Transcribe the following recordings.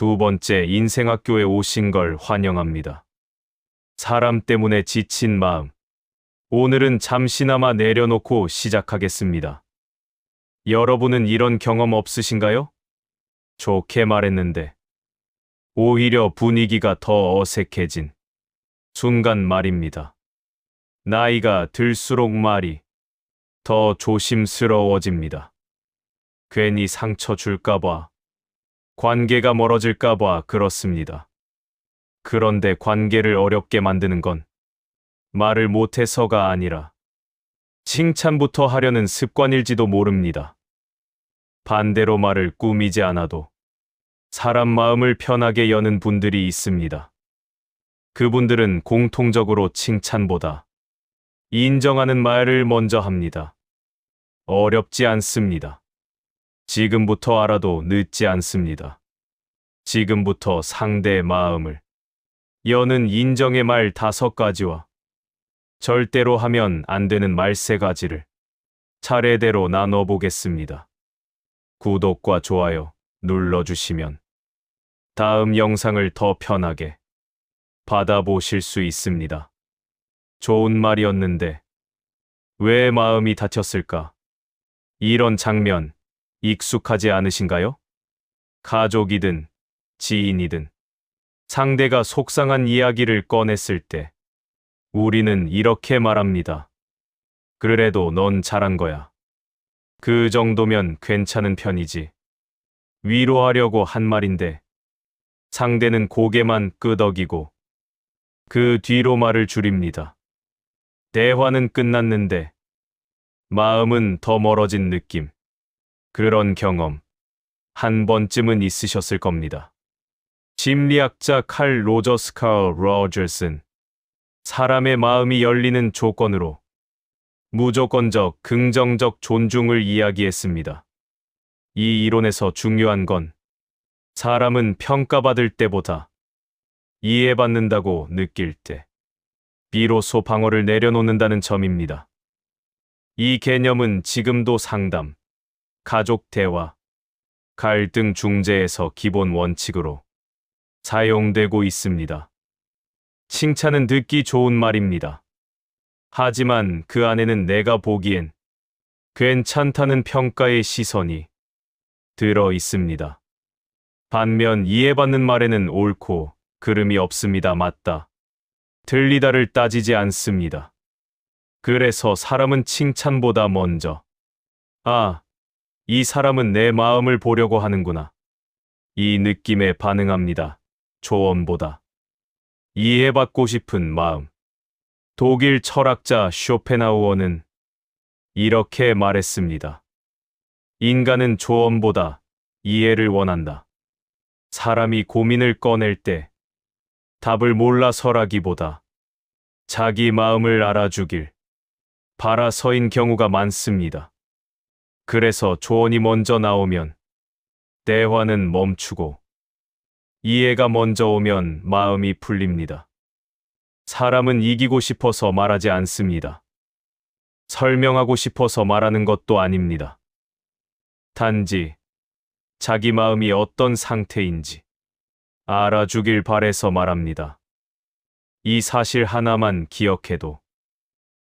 두 번째 인생학교에 오신 걸 환영합니다. 사람 때문에 지친 마음. 오늘은 잠시나마 내려놓고 시작하겠습니다. 여러분은 이런 경험 없으신가요? 좋게 말했는데 오히려 분위기가 더 어색해진 순간 말입니다. 나이가 들수록 말이 더 조심스러워집니다. 괜히 상처 줄까봐, 관계가 멀어질까봐 그렇습니다. 그런데 관계를 어렵게 만드는 건 말을 못해서가 아니라 칭찬부터 하려는 습관일지도 모릅니다. 반대로 말을 꾸미지 않아도 사람 마음을 편하게 여는 분들이 있습니다. 그분들은 공통적으로 칭찬보다 인정하는 말을 먼저 합니다. 어렵지 않습니다. 지금부터 알아도 늦지 않습니다. 지금부터 상대의 마음을 여는 인정의 말 5가지와 절대로 하면 안 되는 말 3가지를 차례대로 나눠보겠습니다. 구독과 좋아요 눌러주시면 다음 영상을 더 편하게 받아보실 수 있습니다. 좋은 말이었는데 왜 마음이 다쳤을까? 이런 장면 익숙하지 않으신가요? 가족이든 지인이든 상대가 속상한 이야기를 꺼냈을 때 우리는 이렇게 말합니다. 그래도 넌 잘한 거야. 그 정도면 괜찮은 편이지. 위로하려고 한 말인데 상대는 고개만 끄덕이고 그 뒤로 말을 줄입니다. 대화는 끝났는데 마음은 더 멀어진 느낌. 그런 경험 한 번쯤은 있으셨을 겁니다. 심리학자 칼 로저스는 사람의 마음이 열리는 조건으로 무조건적 긍정적 존중을 이야기했습니다. 이 이론에서 중요한 건 사람은 평가받을 때보다 이해받는다고 느낄 때 비로소 방어를 내려놓는다는 점입니다. 이 개념은 지금도 상담, 가족 대화, 갈등 중재에서 기본 원칙으로 사용되고 있습니다. 칭찬은 듣기 좋은 말입니다. 하지만 그 안에는 내가 보기엔 괜찮다는 평가의 시선이 들어 있습니다. 반면 이해받는 말에는 옳고 그름이 없습니다. 맞다, 틀리다를 따지지 않습니다. 그래서 사람은 칭찬보다 먼저 이 사람은 내 마음을 보려고 하는구나, 이 느낌에 반응합니다. 조언보다 이해받고 싶은 마음. 독일 철학자 쇼펜하우어는 이렇게 말했습니다. 인간은 조언보다 이해를 원한다. 사람이 고민을 꺼낼 때 답을 몰라서라기보다 자기 마음을 알아주길 바라서인 경우가 많습니다. 그래서 조언이 먼저 나오면 대화는 멈추고 이해가 먼저 오면 마음이 풀립니다. 사람은 이기고 싶어서 말하지 않습니다. 설명하고 싶어서 말하는 것도 아닙니다. 단지 자기 마음이 어떤 상태인지 알아주길 바래서 말합니다. 이 사실 하나만 기억해도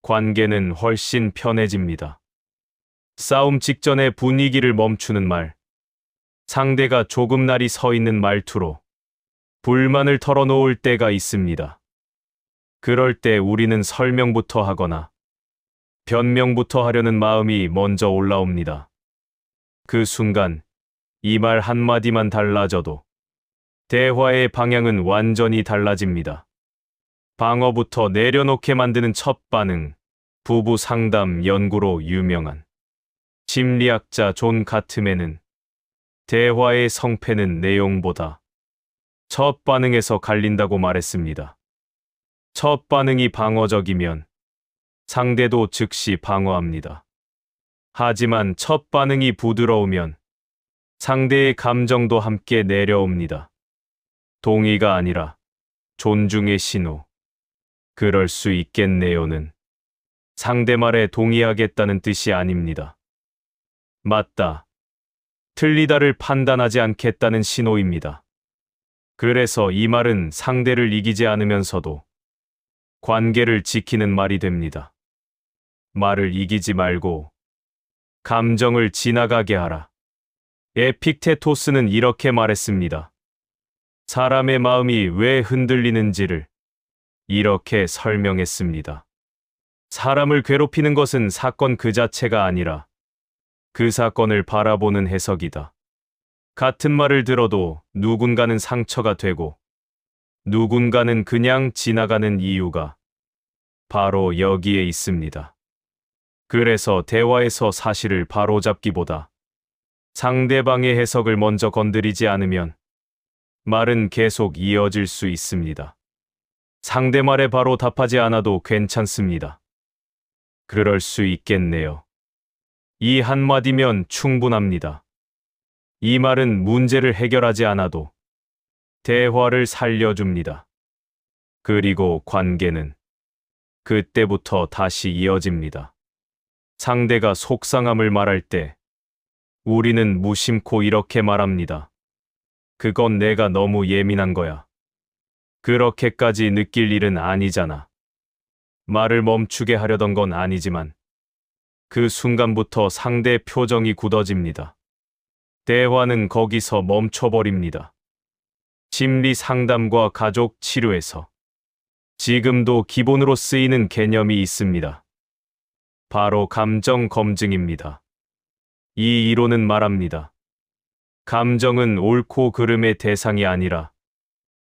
관계는 훨씬 편해집니다. 싸움 직전에 분위기를 멈추는 말, 상대가 조금 날이 서 있는 말투로 불만을 털어놓을 때가 있습니다. 그럴 때 우리는 설명부터 하거나 변명부터 하려는 마음이 먼저 올라옵니다. 그 순간 이 말 한마디만 달라져도 대화의 방향은 완전히 달라집니다. 방어부터 내려놓게 만드는 첫 반응, 부부 상담 연구로 유명한 심리학자 존 가트맨은 대화의 성패는 내용보다 첫 반응에서 갈린다고 말했습니다. 첫 반응이 방어적이면 상대도 즉시 방어합니다. 하지만 첫 반응이 부드러우면 상대의 감정도 함께 내려옵니다. 동의가 아니라 존중의 신호. 그럴 수 있겠네요는 상대 말에 동의하겠다는 뜻이 아닙니다. 맞다, 틀리다를 판단하지 않겠다는 신호입니다. 그래서 이 말은 상대를 이기지 않으면서도 관계를 지키는 말이 됩니다. 말을 이기지 말고 감정을 지나가게 하라. 에픽테토스는 이렇게 말했습니다. 사람의 마음이 왜 흔들리는지를 이렇게 설명했습니다. 사람을 괴롭히는 것은 사건 그 자체가 아니라 그 사건을 바라보는 해석이다. 같은 말을 들어도 누군가는 상처가 되고 누군가는 그냥 지나가는 이유가 바로 여기에 있습니다. 그래서 대화에서 사실을 바로잡기보다 상대방의 해석을 먼저 건드리지 않으면 말은 계속 이어질 수 있습니다. 상대 말에 바로 답하지 않아도 괜찮습니다. 그럴 수 있겠네요. 이 한마디면 충분합니다. 이 말은 문제를 해결하지 않아도 대화를 살려줍니다. 그리고 관계는 그때부터 다시 이어집니다. 상대가 속상함을 말할 때 우리는 무심코 이렇게 말합니다. 그건 내가 너무 예민한 거야. 그렇게까지 느낄 일은 아니잖아. 말을 멈추게 하려던 건 아니지만 그 순간부터 상대 표정이 굳어집니다. 대화는 거기서 멈춰버립니다. 심리 상담과 가족 치료에서 지금도 기본으로 쓰이는 개념이 있습니다. 바로 감정 검증입니다. 이 이론은 말합니다. 감정은 옳고 그름의 대상이 아니라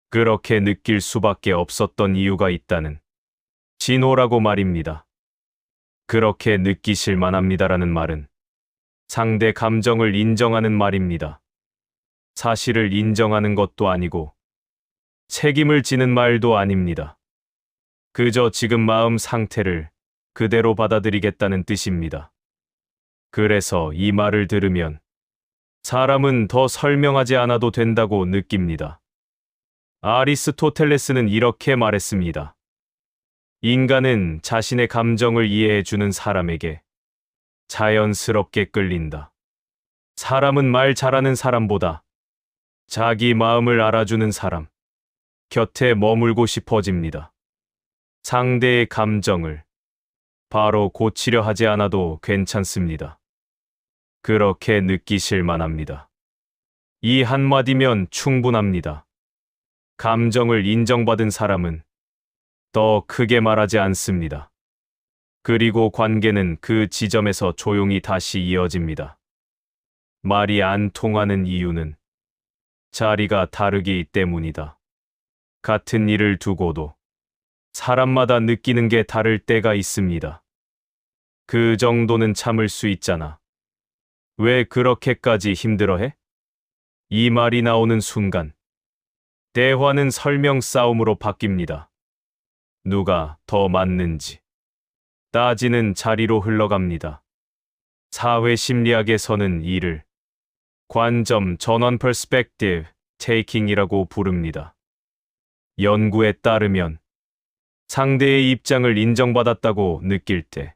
그렇게 느낄 수밖에 없었던 이유가 있다는 진호라고 말입니다. 그렇게 느끼실 만합니다라는 말은 상대 감정을 인정하는 말입니다. 사실을 인정하는 것도 아니고 책임을 지는 말도 아닙니다. 그저 지금 마음 상태를 그대로 받아들이겠다는 뜻입니다. 그래서 이 말을 들으면 사람은 더 설명하지 않아도 된다고 느낍니다. 아리스토텔레스는 이렇게 말했습니다. 인간은 자신의 감정을 이해해주는 사람에게 자연스럽게 끌린다. 사람은 말 잘하는 사람보다 자기 마음을 알아주는 사람 곁에 머물고 싶어집니다. 상대의 감정을 바로 고치려 하지 않아도 괜찮습니다. 그렇게 느끼실 만합니다. 이 한마디면 충분합니다. 감정을 인정받은 사람은 더 크게 말하지 않습니다. 그리고 관계는 그 지점에서 조용히 다시 이어집니다. 말이 안 통하는 이유는 자리가 다르기 때문이다. 같은 일을 두고도 사람마다 느끼는 게 다를 때가 있습니다. 그 정도는 참을 수 있잖아. 왜 그렇게까지 힘들어해? 이 말이 나오는 순간 대화는 설명 싸움으로 바뀝니다. 누가 더 맞는지 따지는 자리로 흘러갑니다. 사회 심리학에서는 이를 관점 전환 perspective taking이라고 부릅니다. 연구에 따르면 상대의 입장을 인정받았다고 느낄 때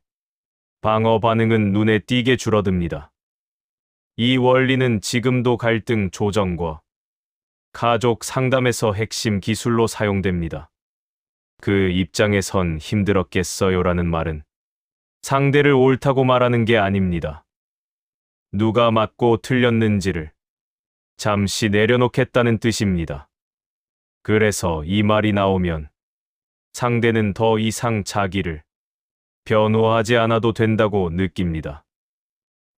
방어 반응은 눈에 띄게 줄어듭니다. 이 원리는 지금도 갈등 조정과 가족 상담에서 핵심 기술로 사용됩니다. 그 입장에선 힘들었겠어요라는 말은 상대를 옳다고 말하는 게 아닙니다. 누가 맞고 틀렸는지를 잠시 내려놓겠다는 뜻입니다. 그래서 이 말이 나오면 상대는 더 이상 자기를 변호하지 않아도 된다고 느낍니다.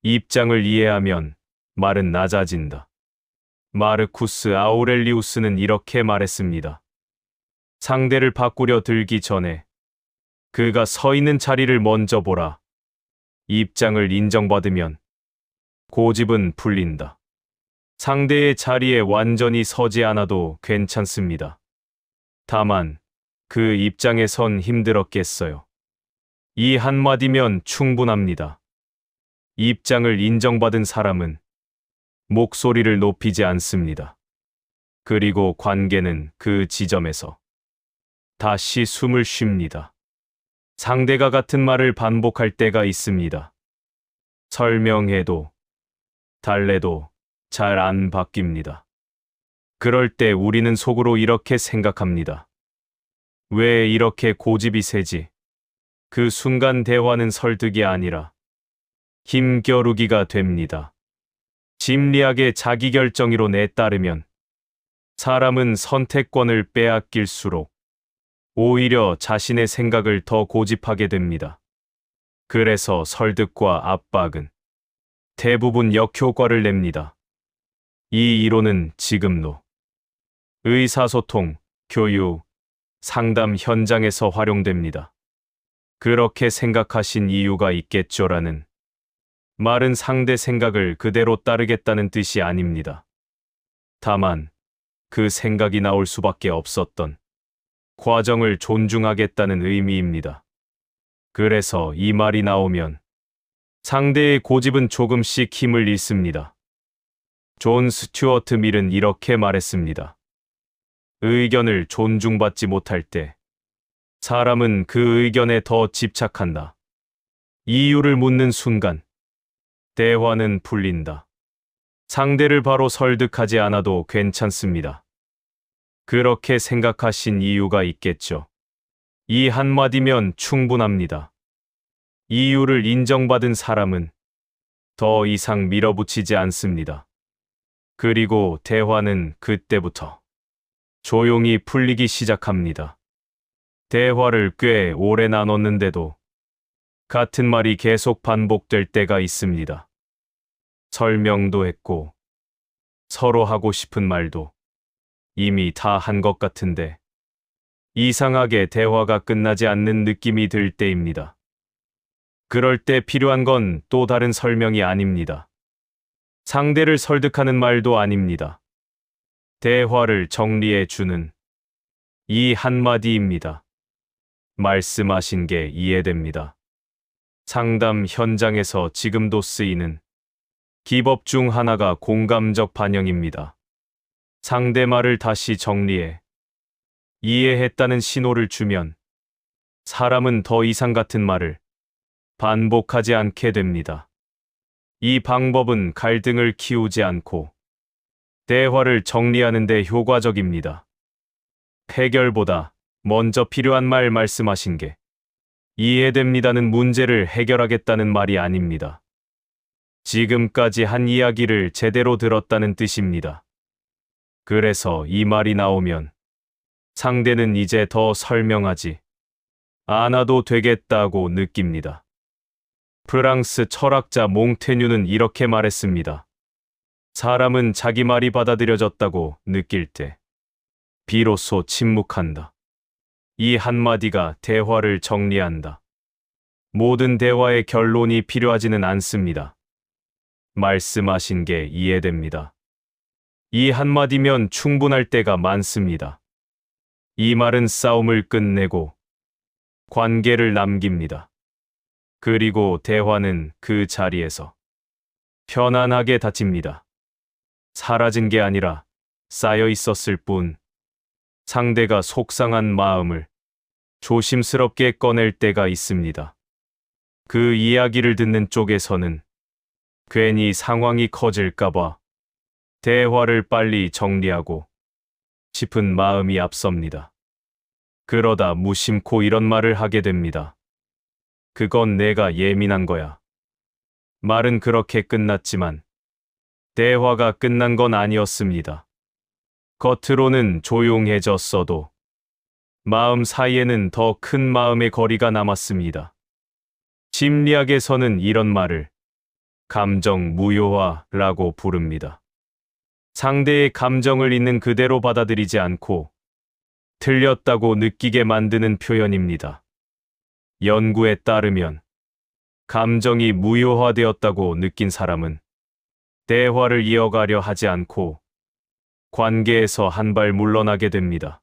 입장을 이해하면 말은 낮아진다. 마르쿠스 아우렐리우스는 이렇게 말했습니다. 상대를 바꾸려 들기 전에 그가 서 있는 자리를 먼저 보라. 입장을 인정받으면 고집은 풀린다. 상대의 자리에 완전히 서지 않아도 괜찮습니다. 다만 그 입장에 선 힘들었겠어요. 이 한마디면 충분합니다. 입장을 인정받은 사람은 목소리를 높이지 않습니다. 그리고 관계는 그 지점에서 다시 숨을 쉽니다. 상대가 같은 말을 반복할 때가 있습니다. 설명해도 달래도 잘 안 바뀝니다. 그럴 때 우리는 속으로 이렇게 생각합니다. 왜 이렇게 고집이 세지? 그 순간 대화는 설득이 아니라 힘겨루기가 됩니다. 심리학의 자기결정의로 따르면 사람은 선택권을 빼앗길수록 오히려 자신의 생각을 더 고집하게 됩니다. 그래서 설득과 압박은 대부분 역효과를 냅니다. 이 이론은 지금도 의사소통, 교육, 상담 현장에서 활용됩니다. 그렇게 생각하신 이유가 있겠죠라는 말은 상대 생각을 그대로 따르겠다는 뜻이 아닙니다. 다만 그 생각이 나올 수밖에 없었던 과정을 존중하겠다는 의미입니다. 그래서 이 말이 나오면 상대의 고집은 조금씩 힘을 잃습니다. 존 스튜어트 밀은 이렇게 말했습니다. 의견을 존중받지 못할 때 사람은 그 의견에 더 집착한다. 이유를 묻는 순간 대화는 풀린다. 상대를 바로 설득하지 않아도 괜찮습니다. 그렇게 생각하신 이유가 있겠죠. 이 한마디면 충분합니다. 이유를 인정받은 사람은 더 이상 밀어붙이지 않습니다. 그리고 대화는 그때부터 조용히 풀리기 시작합니다. 대화를 꽤 오래 나눴는데도 같은 말이 계속 반복될 때가 있습니다. 설명도 했고 서로 하고 싶은 말도 이미 다 한 것 같은데 이상하게 대화가 끝나지 않는 느낌이 들 때입니다. 그럴 때 필요한 건 또 다른 설명이 아닙니다. 상대를 설득하는 말도 아닙니다. 대화를 정리해 주는 이 한마디입니다. 말씀하신 게 이해됩니다. 상담 현장에서 지금도 쓰이는 기법 중 하나가 공감적 반영입니다. 상대 말을 다시 정리해 이해했다는 신호를 주면 사람은 더 이상 같은 말을 반복하지 않게 됩니다. 이 방법은 갈등을 키우지 않고 대화를 정리하는 데 효과적입니다. 해결보다 먼저 필요한 말 말씀하신 게 이해됩니다는 문제를 해결하겠다는 말이 아닙니다. 지금까지 한 이야기를 제대로 들었다는 뜻입니다. 그래서 이 말이 나오면 상대는 이제 더 설명하지 않아도 되겠다고 느낍니다. 프랑스 철학자 몽테뉴는 이렇게 말했습니다. 사람은 자기 말이 받아들여졌다고 느낄 때 비로소 침묵한다. 이 한마디가 대화를 정리한다. 모든 대화의 결론이 필요하지는 않습니다. 말씀하신 게 이해됩니다. 이 한마디면 충분할 때가 많습니다. 이 말은 싸움을 끝내고 관계를 남깁니다. 그리고 대화는 그 자리에서 편안하게 닫힙니다. 사라진 게 아니라 쌓여 있었을 뿐 상대가 속상한 마음을 조심스럽게 꺼낼 때가 있습니다. 그 이야기를 듣는 쪽에서는 괜히 상황이 커질까봐 대화를 빨리 정리하고 싶은 마음이 앞섭니다. 그러다 무심코 이런 말을 하게 됩니다. 그건 내가 예민한 거야. 말은 그렇게 끝났지만 대화가 끝난 건 아니었습니다. 겉으로는 조용해졌어도 마음 사이에는 더 큰 마음의 거리가 남았습니다. 심리학에서는 이런 말을 감정 무효화라고 부릅니다. 상대의 감정을 있는 그대로 받아들이지 않고 틀렸다고 느끼게 만드는 표현입니다. 연구에 따르면 감정이 무효화되었다고 느낀 사람은 대화를 이어가려 하지 않고 관계에서 한 발 물러나게 됩니다.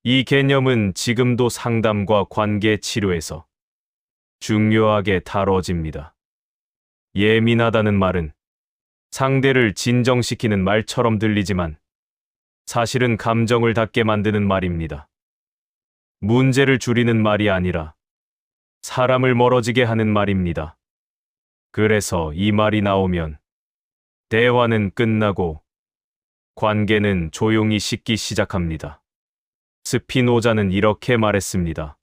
이 개념은 지금도 상담과 관계 치료에서 중요하게 다뤄집니다. 예민하다는 말은 상대를 진정시키는 말처럼 들리지만 사실은 감정을 닫게 만드는 말입니다. 문제를 줄이는 말이 아니라 사람을 멀어지게 하는 말입니다. 그래서 이 말이 나오면 대화는 끝나고 관계는 조용히 식기 시작합니다. 스피노자는 이렇게 말했습니다.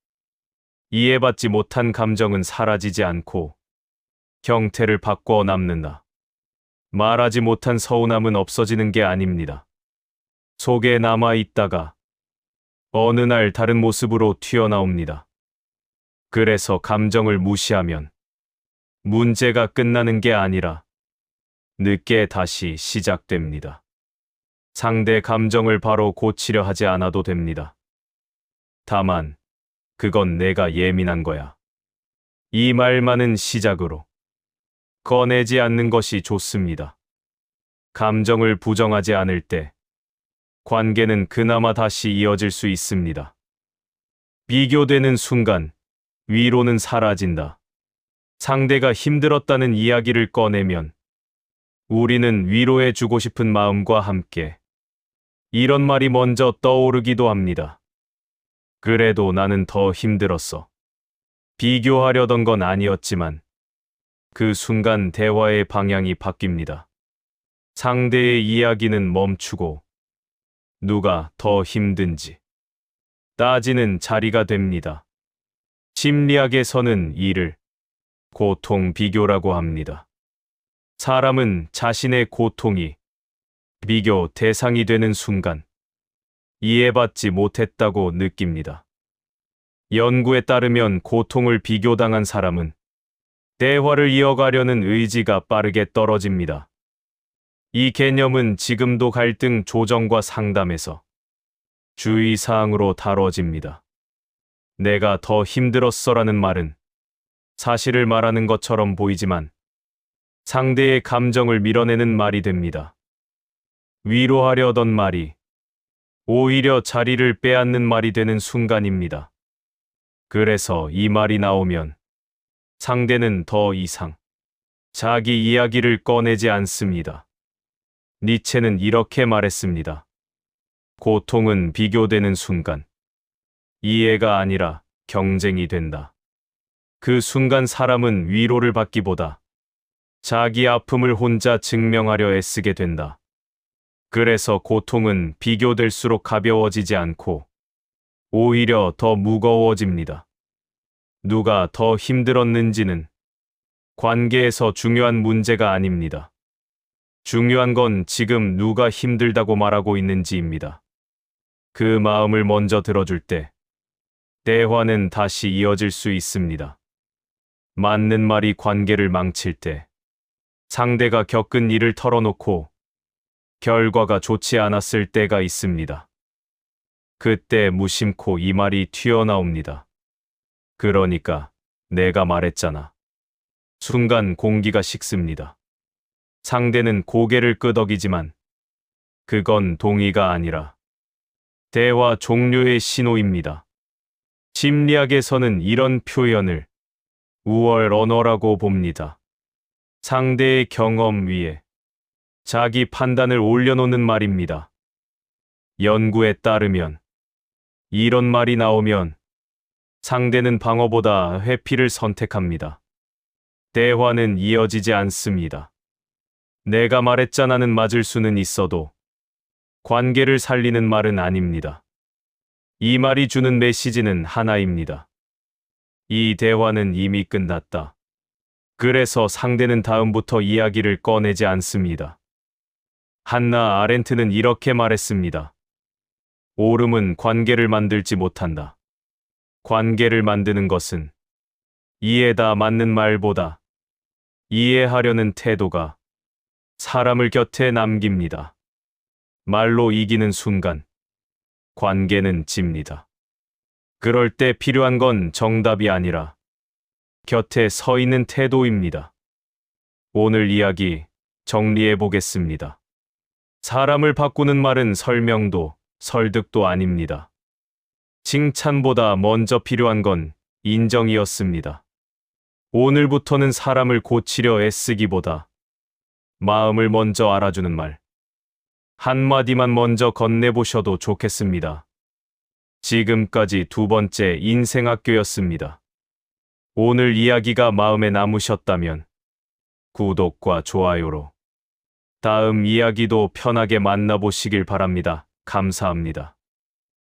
이해받지 못한 감정은 사라지지 않고 형태를 바꿔 남는다. 말하지 못한 서운함은 없어지는 게 아닙니다. 속에 남아 있다가 어느 날 다른 모습으로 튀어나옵니다. 그래서 감정을 무시하면 문제가 끝나는 게 아니라 늦게 다시 시작됩니다. 상대 감정을 바로 고치려 하지 않아도 됩니다. 다만 그건 내가 예민한 거야. 이 말만은 시작으로 꺼내지 않는 것이 좋습니다. 감정을 부정하지 않을 때 관계는 그나마 다시 이어질 수 있습니다. 비교되는 순간 위로는 사라진다. 상대가 힘들었다는 이야기를 꺼내면 우리는 위로해 주고 싶은 마음과 함께 이런 말이 먼저 떠오르기도 합니다. 그래도 나는 더 힘들었어. 비교하려던 건 아니었지만 그 순간 대화의 방향이 바뀝니다. 상대의 이야기는 멈추고 누가 더 힘든지 따지는 자리가 됩니다. 심리학에서는 이를 고통 비교라고 합니다. 사람은 자신의 고통이 비교 대상이 되는 순간 이해받지 못했다고 느낍니다. 연구에 따르면 고통을 비교당한 사람은 대화를 이어가려는 의지가 빠르게 떨어집니다. 이 개념은 지금도 갈등 조정과 상담에서 주의사항으로 다뤄집니다. 내가 더 힘들었어라는 말은 사실을 말하는 것처럼 보이지만 상대의 감정을 밀어내는 말이 됩니다. 위로하려던 말이 오히려 자리를 빼앗는 말이 되는 순간입니다. 그래서 이 말이 나오면 상대는 더 이상 자기 이야기를 꺼내지 않습니다. 니체는 이렇게 말했습니다. 고통은 비교되는 순간 이해가 아니라 경쟁이 된다. 그 순간 사람은 위로를 받기보다 자기 아픔을 혼자 증명하려 애쓰게 된다. 그래서 고통은 비교될수록 가벼워지지 않고 오히려 더 무거워집니다. 누가 더 힘들었는지는 관계에서 중요한 문제가 아닙니다. 중요한 건 지금 누가 힘들다고 말하고 있는지입니다. 그 마음을 먼저 들어줄 때 대화는 다시 이어질 수 있습니다. 맞는 말이 관계를 망칠 때 상대가 겪은 일을 털어놓고 결과가 좋지 않았을 때가 있습니다. 그때 무심코 이 말이 튀어나옵니다. 그러니까 내가 말했잖아. 순간 공기가 식습니다. 상대는 고개를 끄덕이지만 그건 동의가 아니라 대화 종료의 신호입니다. 심리학에서는 이런 표현을 우월 언어라고 봅니다. 상대의 경험 위에 자기 판단을 올려놓는 말입니다. 연구에 따르면 이런 말이 나오면 상대는 방어보다 회피를 선택합니다. 대화는 이어지지 않습니다. 내가 말했잖아는 맞을 수는 있어도 관계를 살리는 말은 아닙니다. 이 말이 주는 메시지는 하나입니다. 이 대화는 이미 끝났다. 그래서 상대는 다음부터 이야기를 꺼내지 않습니다. 한나 아렌트는 이렇게 말했습니다. 옳음은 관계를 만들지 못한다. 관계를 만드는 것은 이해다 맞는 말보다 이해하려는 태도가 사람을 곁에 남깁니다. 말로 이기는 순간 관계는 집니다. 그럴 때 필요한 건 정답이 아니라 곁에 서 있는 태도입니다. 오늘 이야기 정리해 보겠습니다. 사람을 바꾸는 말은 설명도 설득도 아닙니다. 칭찬보다 먼저 필요한 건 인정이었습니다. 오늘부터는 사람을 고치려 애쓰기보다 마음을 먼저 알아주는 말 한마디만 먼저 건네보셔도 좋겠습니다. 지금까지 두 번째 인생학교였습니다. 오늘 이야기가 마음에 남으셨다면 구독과 좋아요로 다음 이야기도 편하게 만나보시길 바랍니다. 감사합니다.